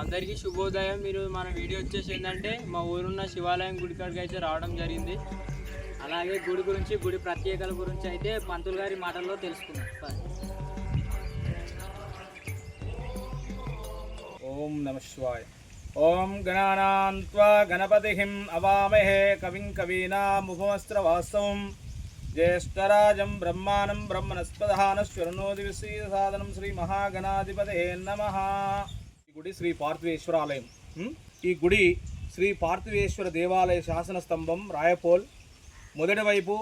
అందరికీ శుభోదయం. మీరు మన వీడియో వచ్చేసి ఏంటంటే మా ఊరున్న శివాలయం గుడి కాడికి అయితే రావడం జరిగింది. అలాగే గుడి గురించి, గుడి ప్రత్యేకతల గురించి అయితే పంతులు గారి మాటల్లో తెలుసుకున్నాం. ఓం నమః శివాయ. ఓం గణానాన్త్వా గణపతిహిం అవామహే కవిం కవీనాముపమస్త్రవాస్తవం జ్యేష్ఠరాజం బ్రహ్మాణం బ్రహ్మణస్పదహానశ్వరనోదివిశ్రీసాదనం శ్రీ మహాగణాధిపతయే నమః. ఈ గుడి శ్రీ పార్థివేశ్వర ఆలయం. ఈ గుడి శ్రీ పార్థివేశ్వర దేవాలయ శాసన స్తంభం రాయపోల్. మొదటి వైపు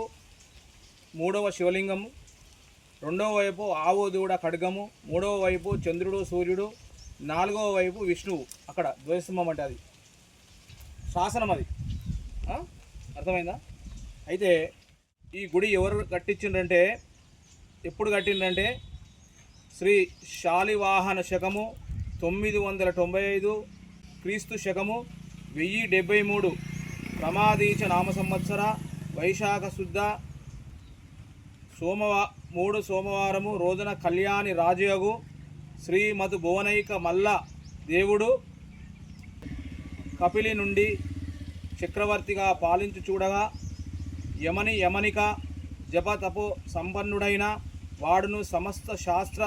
3వ శివలింగము, 2వ వైపు ఆవు దూడ ఖడ్గము, 3వ వైపు చంద్రుడు సూర్యుడు, 4వ వైపు విష్ణువు. అక్కడ ధ్వజస్తంభం అంటే అది శాసనం, అది అర్థమైందా? అయితే ఈ గుడి ఎవరు కట్టించిండ్రంటే, ఎప్పుడు కట్టిండ్రంటే శ్రీ శాలివాహన శకము 995 క్రీస్తు శకము 1073 ప్రమాదీచ నామ సంవత్సర వైశాఖ శుద్ధ 3 సోమవారము రోజున కళ్యాణి రాజయోగు శ్రీమధు భువనైక మల్ల దేవుడు కపిలి నుండి చక్రవర్తిగా పాలించు చూడగా యమనిక జపతపో సంపన్నుడైన వాడును సమస్త శాస్త్ర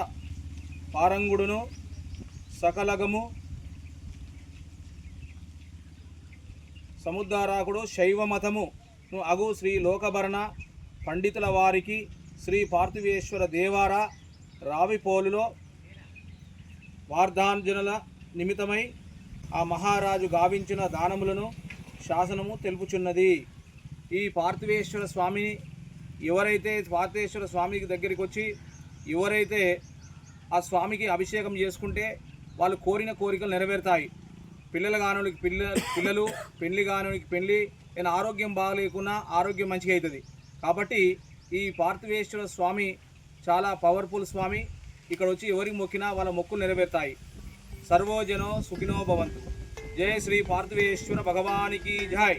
పారంగుడును సకలగము సముద్ధారాకుడు శైవమతము అగు శ్రీ లోకభరణ పండితుల వారికి శ్రీ పార్థివేశ్వర దేవార రావిపోలులో వార్ధాంజనుల నిమిత్తమై ఆ మహారాజు గావించిన దానములను శాసనము తెలుపుచున్నది. ఈ పార్థివేశ్వర స్వామిని ఎవరైతే పార్థివేశ్వర స్వామికి దగ్గరికి వచ్చి ఎవరైతే ఆ స్వామికి అభిషేకం చేసుకుంటే వాళ్ళు కోరిన కోరికలు నెరవేరుతాయి. పిల్లలు కానునికి పిల్లలు, పెళ్లి కానునికి పెళ్లి, నేను ఆరోగ్యం బాగలేకున్నా ఆరోగ్యం మంచిగా అవుతుంది. కాబట్టి ఈ పార్థివేశ్వర స్వామి చాలా పవర్ఫుల్ స్వామి. ఇక్కడ వచ్చి ఎవరికి మొక్కినా వాళ్ళ మొక్కులు నెరవేరుతాయి. సర్వోజనో సుఖినో భవంతు. జయ శ్రీ పార్థివేశ్వర భగవానికి జై.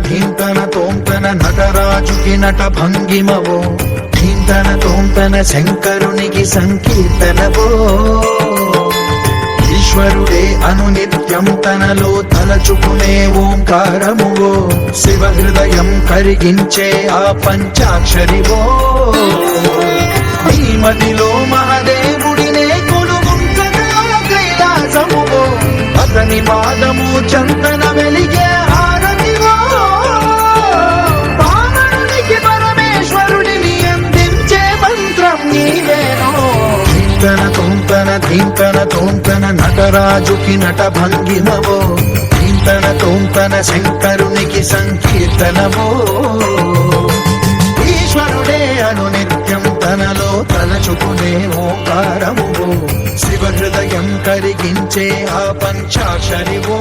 ధీంతన తోంతన నటరాజుకి నట భంగిమవో, ధీంతన తోంతన శంకరునికి సంకీర్తనవో. ఈశ్వరుడే అనునిత్యం తనలో తలచుకునే ఓంకారమువో, శివ హృదయం కరిగించే ఆ పంచాక్షరివో. నీ మదిలో మహాదేవుడినే కొలుగుంచగా కైలాసమువో, అతని పాదము చందన వెలిగే హారతివో. పావనునికి పరమేశ్వరుడిని అందించే మంత్రం నీవేనో. ధీంతన తోంతన నటరాజుకి నట భంగిమవో, ధీంతన తోంతన శంకరునికి సంకీర్తనవో. ఈశ్వరుడే అనునిత్యం తనలో తలచుకునే ఓంకారమువో, శివ హృదయం కరిగించే ఆ పంచాక్షరివో.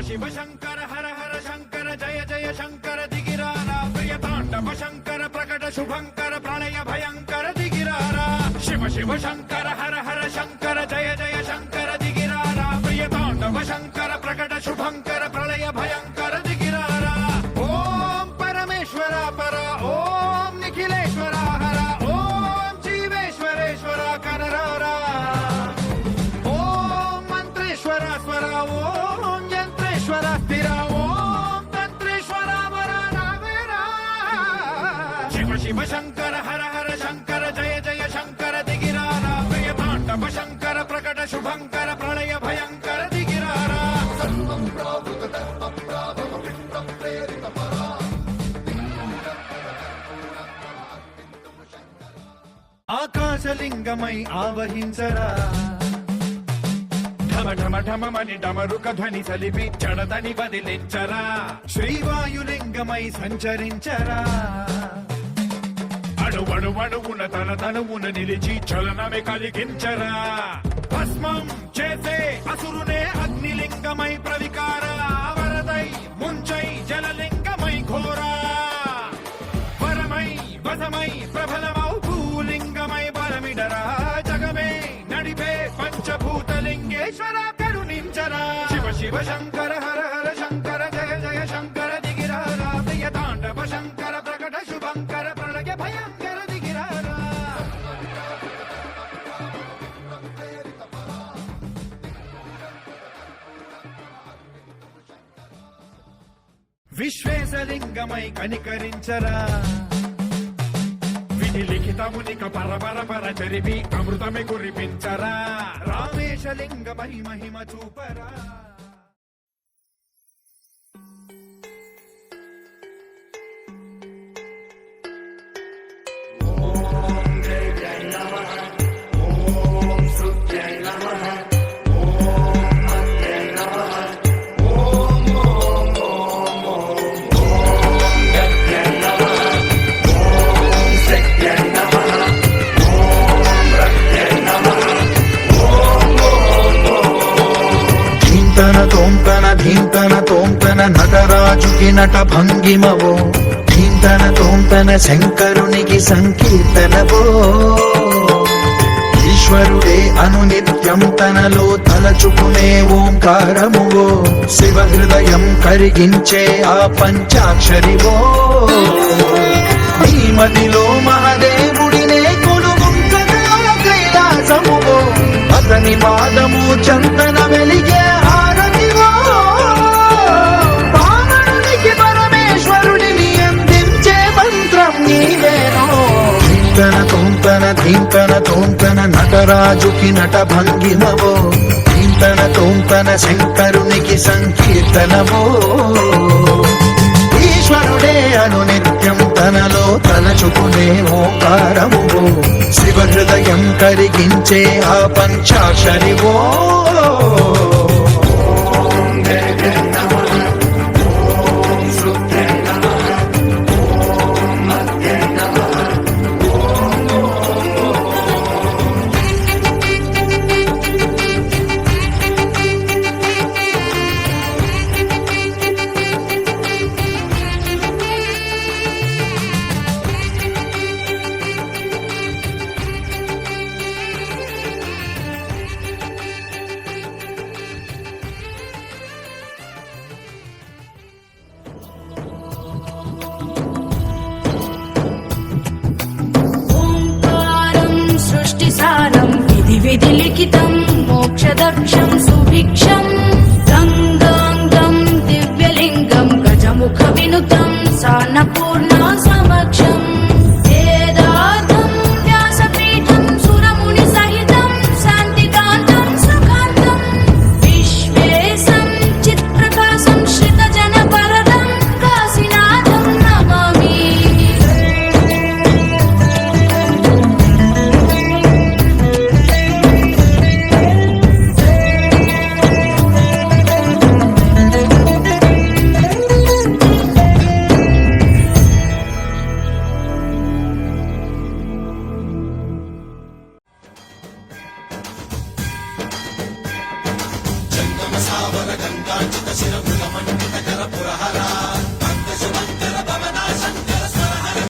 శివ శంకర హర హర శంకర జయ జయ శంకర దిగిరారా. ప్రియ తాండవ శంకర ప్రకట శుభంకర ప్రళయ భయంకర దిగిరారా. శివ శివ శంకర హర హర శంకర జయ జయ శంకర దిగిరారా. ప్రియ తాండవ శంకర ప్రకట శుభంకర ప్రళయ భయంకర దిగిరారా. ఓం పరమేశ్వర పర, ఓం నిఖిలేశ్వర హర, ఓం జీవేశ్వరేశ్వర కనరారా. ఓం మంత్రేశ్వర స్వర, ఓం యంత్రేశ్వర స్థిర, ఓం తంత్రేశ్వర వర నావేరా. శివ శివ శంకర హర హర శంకర జయ జయ శంకర దిగిరారా. ప్రియ తాండవ శంకర ప్రకట శుభంకర ప్రళయ భయంకర దిగిరారా. సర్వం ప్రావృత ధర్మ ప్రాభవ విప్ర ప్రేరిత పరా. లింగమై ఆవహించరా ఢమ ఢమ ఢమమని డమరుక ధ్వని సలిపి జడదని వదిలించరా శ్రీవాయులింగమై సంచరించరా అణువణువున తన తనువున నిలిచి చలనమే కలిగించరా భస్మం చేసే అసురునే అగ్నిలింగమై ప్రవికార వరదై ముంచై జలలింగమై ఘోరా వరమై వసమై ప్రబలమౌ భూలింగమై బలమిడరా జగమే నడిపే పంచభూతలింగేశ్వర కరుణించరా శివ శివ శంకర హర హర శంకర జయ జయ శంకర దిగిరారా ప్రియ తాండవ శంకర ప్రకట శుభంకర ప్రళయ భయంకర దిగిరారా విశ్వేశలింగమై కనికరించరా విధి లిఖితమునిక పరపర పర చరిపి అమృతమే కురిపించరా రామేశలింగమై మహిమ చూపరా ధీంతన తోంతన నటరాజుకి నట భంగిమవో ధీంతన తోంతన శంకరునికి సంకీర్తనవో ఈశ్వరుడే అనునిత్యం తనలో తలచుకునే ఓంకారమువో శివ హృదయం కరిగించే ఆ పంచాక్షరివో నీ మదిలో మహాదేవుడినే కొలుగుంటగా కైలాసమువో అతని పాదము చందన వెలిగే హారతివో పావనునికి పరమేశ్వరుడిని అందించే మంత్రం నీవేనో ధీంతన తోంతన నటరాజుకి నట భంగిమవో ధీంతన శంకరునికి సంకీర్తనవో ఈశ్వరుడే అనునిత్యం తనలో తలచుకునే ఓంకారమువో శివ హృదయం కరిగించే ఆ పంచాక్షరివో విధి లిఖితం మోక్షదక్షం సుభిక్షం గంగాంగం దివ్యలింగం గజముఖ వినుతం సాన్నపూర్ణ సమక్షం వేదార్థం వ్యాసపీఠం సురముని సహితం శాంతికాంతం సుఖాంతం విశ్వేశం చిత్ప్రకాశం శ్రితజన పరదం కాశీనాథం నమామి సావర గంగాచిత శిరమృగమండ